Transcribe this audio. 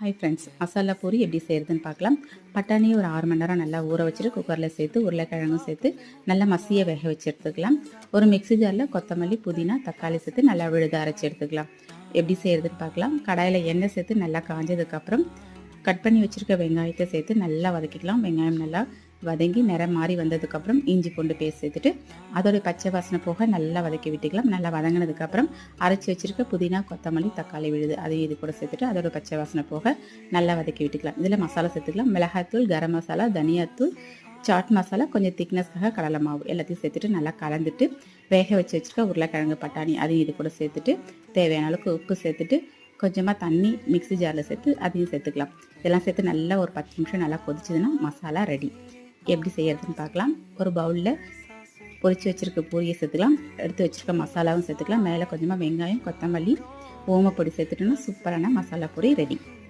Hi friends, masala puri எப்படி செய்கிறதுன்னு பார்க்கலாம். பட்டாணியை ஒரு 6 மணி நேரம் நல்லா ஊற வச்சுட்டு குக்கரில் சேர்த்து உருளைக்கிழங்கும் சேர்த்து நல்லா மசிய வேக வச்சு எடுத்துக்கலாம். ஒரு மிக்ஸி ஜாரில் கொத்தமல்லி, புதினா, தக்காளி சேர்த்து நல்லா விழுத அரைச்சி எடுத்துக்கலாம். எப்படி செய்கிறதுன்னு பார்க்கலாம். கடாயில் எண்ணெய் சேர்த்து நல்லா காஞ்சதுக்கப்புறம் கட் பண்ணி வச்சுருக்க வெங்காயத்தை சேர்த்து நல்லா வதக்கிக்கலாம். வெங்காயம் நல்லா வதங்கி நிறம் மாறி வந்ததுக்கப்புறம் இஞ்சி பூண்டு பேஸ்ட் சேர்த்துட்டு அதோடைய பச்சை வாசனை போக நல்லா வதக்கி விட்டுக்கலாம். நல்லா வதங்கினதுக்கப்புறம் அரைச்சி வச்சுருக்க புதினா, கொத்தமல்லி, தக்காளி விழுது அதையும் இது கூட சேர்த்துட்டு அதோட பச்சை வாசனை போக நல்லா வதக்கி விட்டுக்கலாம். இதில் மசாலா சேர்த்துக்கலாம். மிளகாய்த்தூள், கரம் மசாலா, தனியாத்தூள், சாட் மசாலா, கொஞ்சம் திக்னஸ்க்காக கடலை மாவு எல்லாத்தையும் சேர்த்துட்டு நல்லா கலந்துட்டு வேக வச்சுருக்க உருளைக்கிழங்கு, பட்டாணி அதையும் இது கூட சேர்த்துட்டு தேவையான அளவுக்கு உப்பு சேர்த்துட்டு கொஞ்சமாக தண்ணி மிக்ஸி ஜாரில் சேர்த்து அதையும் சேர்த்துக்கலாம். இதெல்லாம் சேர்த்து நல்லா ஒரு 10 நிமிஷம் நல்லா கொதிச்சதுன்னா மசாலா ரெடி. எப்படி செய்யறதுன்னு பார்க்கலாம். ஒரு பவுலில் பொரிச்சு வச்சுருக்க பூரியை சேர்த்துக்கலாம். எடுத்து வச்சுருக்க மசாலாவும் சேர்த்துக்கலாம். மேலே கொஞ்சமாக வெங்காயம், கொத்தமல்லி, ஓமப்பொடி சேர்த்துட்டோன்னா சூப்பரான மசாலா பூரி ரெடி.